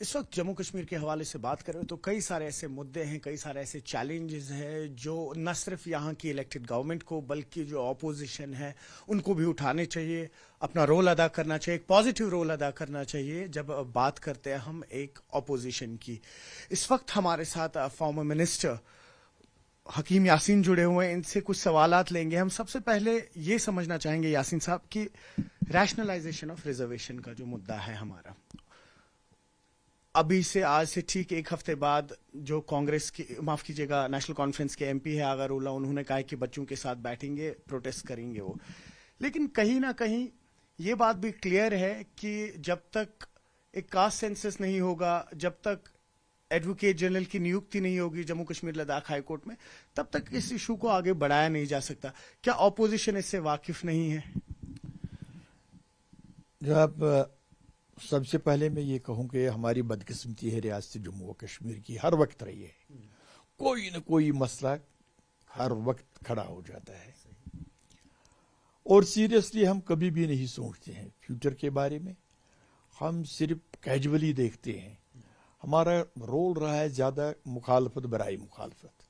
اس وقت جموں کشمیر کے حوالے سے بات کریں تو کئی سارے ایسے مدعے ہیں، کئی سارے ایسے چیلنجز ہیں جو نہ صرف یہاں کی الیکٹڈ گورنمنٹ کو بلکہ جو اپوزیشن ہے ان کو بھی اٹھانے چاہیے، اپنا رول ادا کرنا چاہیے، ایک پازیٹیو رول ادا کرنا چاہیے جب بات کرتے ہیں ہم ایک اپوزیشن کی۔ اس وقت ہمارے ساتھ فارمر منسٹر حکیم یاسین جڑے ہوئے ہیں، ان سے کچھ سوالات لیں گے۔ ہم سب سے پہلے یہ سمجھنا چاہیں گے یاسین صاحب کہ ریشنلائزیشن آف ریزرویشن کا جو مدعا ہے ہمارا، ابھی سے آج سے ٹھیک ایک ہفتے بعد جو کانگریس کی، معاف کیجیے گا، نیشنل کانفرنس کے ایم پی ہے آغا اللہ، انہوں نے کہا کہ بچوں کے ساتھ بیٹھیں گے، پروٹیسٹ کریں گے وہ، لیکن کہیں نہ کہیں یہ بات بھی کلیئر ہے کہ جب تک ایک کاسٹ سینسس نہیں ہوگا، جب تک ایڈوکیٹ جنرل کی نیوکتی نہیں ہوگی جموں کشمیر لداخ ہائی کورٹ میں، تب تک اس ایشو کو آگے بڑھایا نہیں جا سکتا۔ کیا اپوزیشن اس سے واقف نہیں ہے؟ جناب، سب سے پہلے میں یہ کہوں کہ ہماری بدقسمتی ہے ریاست جموں و کشمیر کی، ہر وقت رہی ہے کوئی نہ کوئی مسئلہ ہر وقت کھڑا ہو جاتا ہے، اور سیریسلی ہم کبھی بھی نہیں سوچتے ہیں فیوچر کے بارے میں، ہم صرف کیجولی دیکھتے ہیں۔ ہمارا رول رہا ہے زیادہ مخالفت برائے مخالفت۔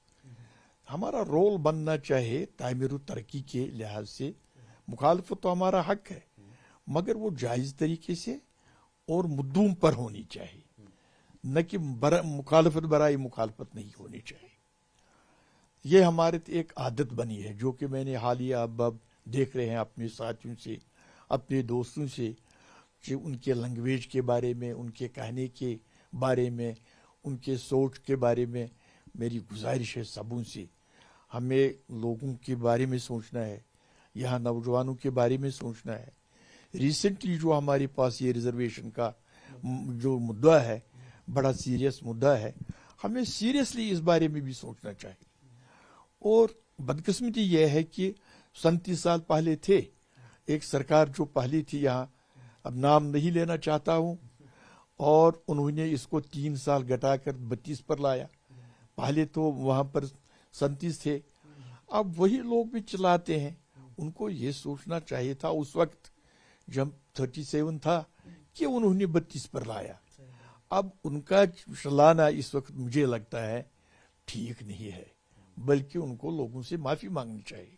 ہمارا رول بننا چاہے تعمیر و ترقی کے لحاظ سے، مخالفت تو ہمارا حق ہے، مگر وہ جائز طریقے سے اور مدعوں پر ہونی چاہیے، نہ کہ مخالفت برائے مخالفت نہیں ہونی چاہیے۔ یہ ہمارے ایک عادت بنی ہے، جو کہ میں نے حالیہ اب دیکھ رہے ہیں اپنے ساتھیوں سے، اپنے دوستوں سے، کہ ان کے لینگویج کے بارے میں، ان کے کہنے کے بارے میں، ان کے سوچ کے بارے میں میری گزارش ہے سبوں سے، ہمیں لوگوں کے بارے میں سوچنا ہے، یہاں نوجوانوں کے بارے میں سوچنا ہے۔ ریسنٹلی جو ہمارے پاس یہ ریزرویشن کا جو مدعا ہے، بڑا سیریس مدعا ہے، ہمیں سیریسلی اس بارے میں بھی سوچنا چاہیے۔ اور بدقسمتی یہ ہے کہ 37 سال پہلے تھے، ایک سرکار جو پہلی تھی یہاں، اب نام نہیں لینا چاہتا ہوں، اور انہوں نے اس کو 3 سال گھٹا کر 32 پر لایا۔ پہلے تو وہاں پر 37 تھے، اب وہی لوگ بھی چلاتے ہیں۔ ان کو یہ سوچنا چاہیے تھا اس وقت جب 37 تھا کہ انہوں نے 32 پر لایا۔ اب ان کا چلانا اس وقت مجھے لگتا ہے ٹھیک نہیں ہے، بلکہ ان کو لوگوں سے معافی مانگنی چاہیے،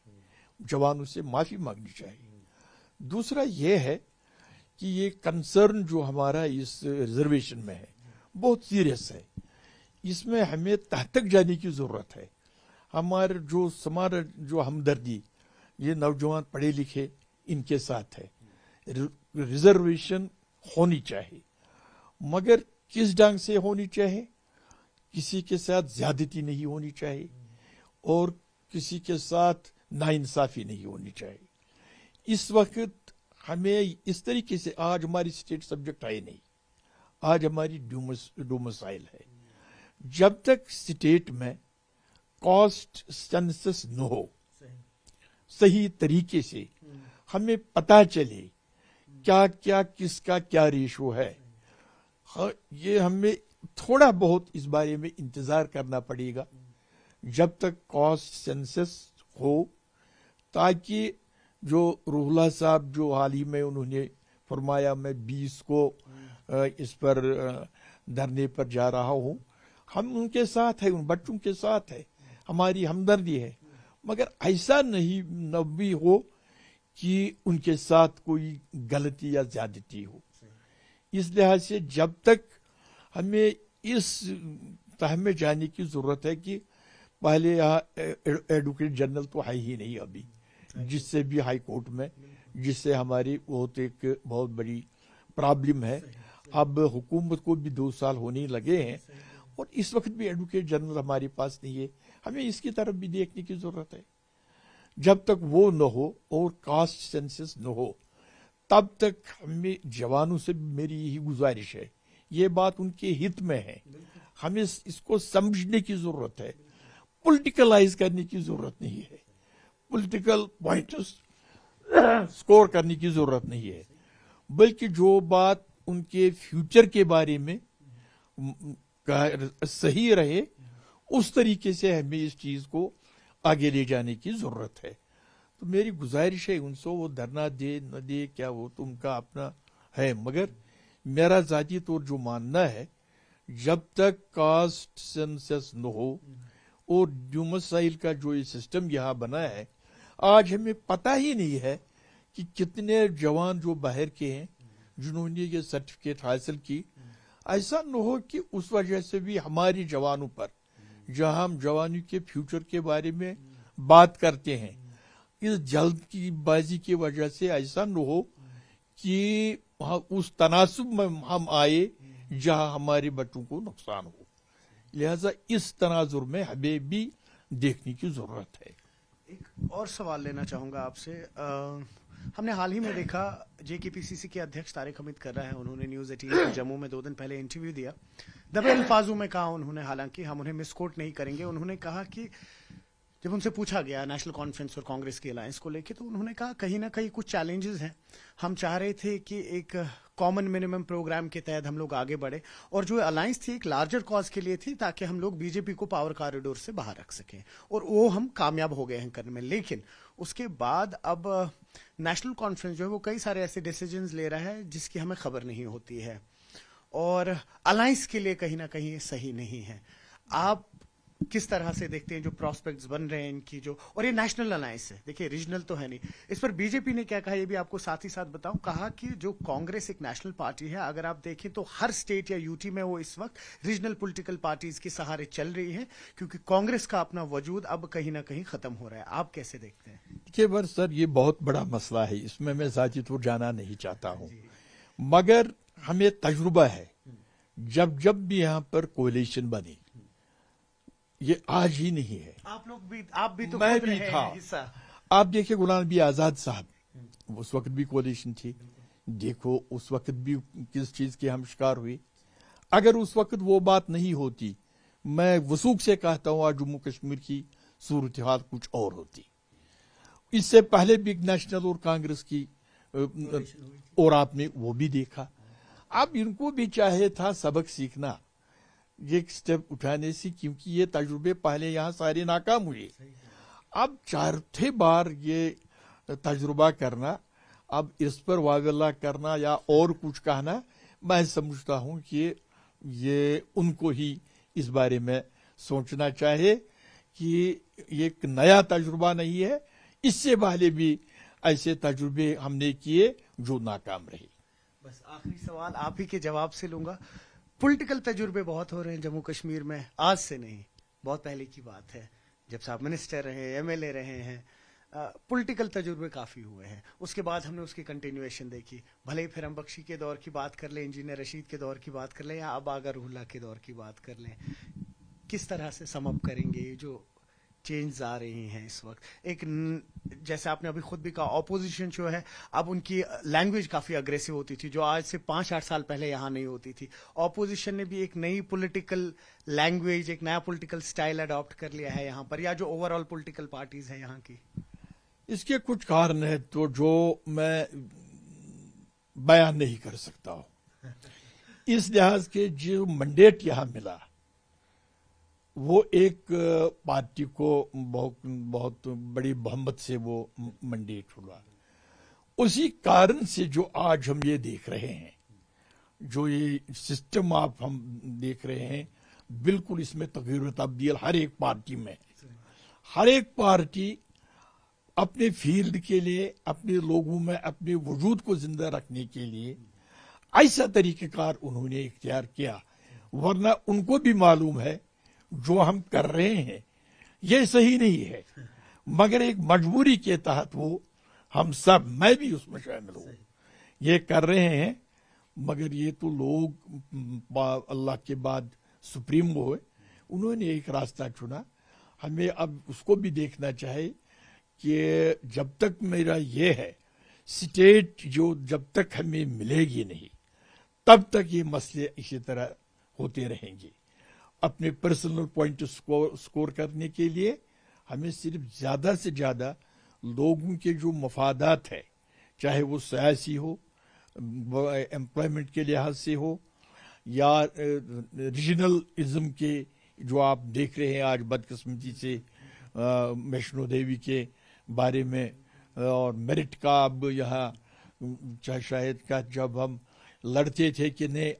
جوانوں سے معافی مانگنی چاہیے۔ دوسرا یہ ہے کہ یہ کنسرن جو ہمارا اس ریزرویشن میں ہے بہت سیریس ہے، اس میں ہمیں تہ تک جانے کی ضرورت ہے۔ ہمارا جو ہمدردی یہ نوجوان پڑھے لکھے ان کے ساتھ ہے، ریزرویشن ہونی چاہیے، مگر کس ڈھنگ سے ہونی چاہیے؟ کسی کے ساتھ زیادتی نہیں ہونی چاہیے، اور کسی کے ساتھ ناانصافی نہیں ہونی چاہیے۔ اس وقت ہمیں اس طریقے سے، آج ہماری اسٹیٹ سبجیکٹ ہے نہیں، آج ہماری ڈومسائل ہے۔ جب تک اسٹیٹ میں کاسٹ سینسس نہ ہو صحیح طریقے سے، ہمیں پتہ چلے کیا کیا کس کا کیا ریشو ہے، یہ ہمیں تھوڑا بہت اس بارے میں انتظار کرنا پڑے گا جب تک کاسٹ سینسس ہو، تاکہ جو روح اللہ صاحب جو حال ہی میں انہوں نے فرمایا میں 20 کو اس پر دھرنے پر جا رہا ہوں، ہم ان کے ساتھ ہیں، ان بچوں کے ساتھ ہیں، ہماری ہمدردی ہے، مگر ایسا نہیں نہ بھی ہو کہ ان کے ساتھ کوئی غلطی یا زیادتی ہو۔ اس لحاظ سے جب تک ہمیں اس تہ میں جانے کی ضرورت ہے کہ پہلے یہاں ایڈوکیٹ جنرل تو ہے ہی نہیں ابھی، جس سے بھی ہائی کورٹ میں، جس سے ہماری بہت بڑی پرابلم ہے۔ اب حکومت کو بھی 2 سال ہونے لگے ہیں، اور اس وقت بھی ایڈوکیٹ جنرل ہمارے پاس نہیں ہے۔ ہمیں اس کی طرف بھی دیکھنے کی ضرورت ہے۔ جب تک وہ نہ ہو اور کاسٹ سینسس نہ ہو، تب تک ہمیں جوانوں سے میری یہی گزارش ہے، یہ بات ان کے ہت میں ہے، ہمیں اس کو سمجھنے کی ضرورت ہے، پولیٹیکلائز کرنے کی ضرورت نہیں ہے، پولیٹیکل پوائنٹس سکور کرنے کی ضرورت نہیں ہے، بلکہ جو بات ان کے فیوچر کے بارے میں صحیح رہے، اس طریقے سے ہمیں اس چیز کو آگے لے جانے کی ضرورت ہے۔ تو میری گزارش ہے ان سے، وہ دھرنا دے نہ دے کیا وہ تو ان کا اپنا ہے، مگر میرا ذاتی طور جو ماننا ہے جب تک کاسٹ سینسس نہ ہو اور ڈومسائل کا جو یہ سسٹم یہاں بنا ہے، آج ہمیں پتہ ہی نہیں ہے کہ کتنے جوان جو باہر کے ہیں جنہوں نے یہ سرٹیفکیٹ حاصل کی. ایسا نہ ہو کہ اس وجہ سے بھی ہماری جوانوں پر، جہاں ہم جوانوں کے فیوچر کے بارے میں بات کرتے ہیں، اس جلد کی بازی کی وجہ سے ایسا نہ ہو کہ اس تناسب میں ہم آئے جہاں ہمارے بچوں کو نقصان ہو. لہذا اس تناظر میں ہمیں بھی دیکھنے کی ضرورت ہے. ایک اور سوال لینا چاہوں گا آپ سے. ہم نے حال ہی میں دیکھا جے کے پی سی سی کے ادھیکش طارق حمید کر رہا ہے، انہوں نے نیوز 18 جموں میں 2 دن پہلے انٹرویو دیا. دبے الفاظوں میں کہا انہوں نے، حالانکہ ہم انہیں مس کوٹ نہیں کریں گے، انہوں نے کہا کہ جب ان سے پوچھا گیا نیشنل کانفرنس اور کانگریس کی الائنس کو لے کے، تو انہوں نے کہا کہیں نہ کہیں کچھ چیلنجز ہیں. ہم چاہ رہے تھے کہ ایک کامن منیمم پروگرام کے تحت ہم لوگ آگے بڑھے، اور جو الائنس تھی ایک لارجر کاز کے لیے تھی تاکہ ہم لوگ بی جے پی کو پاور کاریڈور سے باہر رکھ سکیں، اور وہ ہم کامیاب ہو گئے ہیں کرنے میں. لیکن اس کے بعد اب نیشنل کانفرنس جو ہے وہ کئی سارے ایسے ڈیسیجنز لے رہا ہے جس کی ہمیں خبر نہیں ہوتی ہے، اور الائنس کے لیے کہیں نہ کہیں صحیح نہیں ہے. آپ کس طرح سے دیکھتے ہیں جو پراسپیکٹس بن رہے ہیں ان کی، جو اور یہ نیشنل الائنس ہے، دیکھیے ریجنل تو ہے نہیں. اس پر بی جے پی نے کیا کہا یہ بھی آپ کو ساتھ ہی ساتھ بتاؤں. کہا کہ جو کانگریس ایک نیشنل پارٹی ہے، اگر آپ دیکھیں تو ہر اسٹیٹ یا یو ٹی میں وہ اس وقت ریجنل پولیٹیکل پارٹیز کے سہارے چل رہی ہے، کیونکہ کانگریس کا اپنا وجود اب کہیں نہ کہیں ختم ہو رہا ہے. آپ کیسے دیکھتے ہیں؟ دیکھیے بر سر، یہ بہت بڑا مسئلہ ہے، اس میں ذاتی طور جانا نہیں چاہتا ہوں، مگر ہمیں تجربہ ہے جب بھی یہاں پر کولیشن بنی، یہ آج ہی نہیں ہے. آپ بھی تو میں خود بھی رہے تھا. ہیں حصہ. آپ دیکھیں غلام نبی آزاد صاحب، اس وقت بھی کولیشن تھی. دیکھو اس وقت بھی کس چیز کے ہم شکار ہوئے. اگر اس وقت وہ بات نہیں ہوتی، میں وثوق سے کہتا ہوں آج جموں کشمیر کی صورتحال کچھ اور ہوتی. اس سے پہلے بھی نیشنل اور کانگریس کی اور آپ نے وہ بھی دیکھا. اب ان کو بھی چاہے تھا سبق سیکھنا، یہ سٹیپ اٹھانے سے، کیونکہ یہ تجربے پہلے یہاں سارے ناکام ہوئے. اب چوتھے بار یہ تجربہ کرنا، اب اس پر واویلا کرنا یا اور کچھ کہنا، میں سمجھتا ہوں کہ یہ ان کو ہی اس بارے میں سوچنا چاہیے کہ یہ ایک نیا تجربہ نہیں ہے. اس سے پہلے بھی ایسے تجربے ہم نے کیے جو ناکام رہے. بس آخری سوال آپ ہی کے جواب سے لوں گا. پولیٹیکل تجربے بہت ہو رہے ہیں جموں کشمیر میں، آج سے نہیں، بہت پہلے کی بات ہے، جب صاحب منسٹر رہے، ایم ایل اے رہے ہیں، پولیٹیکل تجربے کافی ہوئے ہیں. اس کے بعد ہم نے اس کی کنٹینیویشن دیکھی، بھلے ہی پھر ہم بخشی کے دور کی بات کر لیں، انجینئر رشید کے دور کی بات کر لیں، یا اب آغا روح اللہ کے دور کی بات کر لیں. کس طرح سے سم اپ کریں گے جو چینج آ رہی ہیں اس وقت؟ ایک جیسے آپ نے ابھی خود بھی کہا، اپوزیشن جو ہے اب ان کی لینگویج کافی اگریسو ہوتی تھی جو آج سے 5-8 سال پہلے یہاں نہیں ہوتی تھی. اپوزیشن نے بھی ایک نئی پولیٹیکل لینگویج، ایک نیا پولیٹیکل سٹائل اڈاپٹ کر لیا ہے یہاں پر، یا جو اوور آل پولیٹیکل پارٹیز ہیں یہاں کی. اس کے کچھ کارن ہیں تو جو میں بیان نہیں کر سکتا ہوں. اس لحاظ کے جو منڈیٹ یہاں ملا وہ ایک پارٹی کو بہت بڑی بہمت سے وہ منڈیٹ ہوا. اسی کارن سے جو آج ہم یہ دیکھ رہے ہیں، جو یہ سسٹم آپ ہم دیکھ رہے ہیں، بالکل اس میں تغیر و تبدیل ہر ایک پارٹی میں. ہر ایک پارٹی اپنے فیلڈ کے لیے، اپنے لوگوں میں اپنے وجود کو زندہ رکھنے کے لیے ایسا طریقہ کار انہوں نے اختیار کیا. ورنہ ان کو بھی معلوم ہے جو ہم کر رہے ہیں یہ صحیح نہیں ہے، مگر ایک مجبوری کے تحت وہ ہم سب، میں بھی اس میں شامل ہوں، یہ کر رہے ہیں. مگر یہ تو لوگ اللہ کے بعد سپریم وہ ہے، انہوں نے ایک راستہ چنا. ہمیں اب اس کو بھی دیکھنا چاہیے کہ جب تک میرا یہ ہے سٹیٹ جو جب تک ہمیں ملے گی نہیں، تب تک یہ مسئلے اسی طرح ہوتے رہیں گے. اپنے پرسنل پوائنٹ سکور کرنے کے لیے ہمیں صرف زیادہ سے زیادہ لوگوں کے جو مفادات ہے، چاہے وہ سیاسی ہو، امپلائمنٹ کے لحاظ سے ہو، یا ریجنل ازم کے جو آپ دیکھ رہے ہیں آج بدقسمتی سے ویشنو دیوی کے بارے میں، اور میرٹ کا اب یہاں شاید کا جب ہم لڑتے تھے کہ نہیں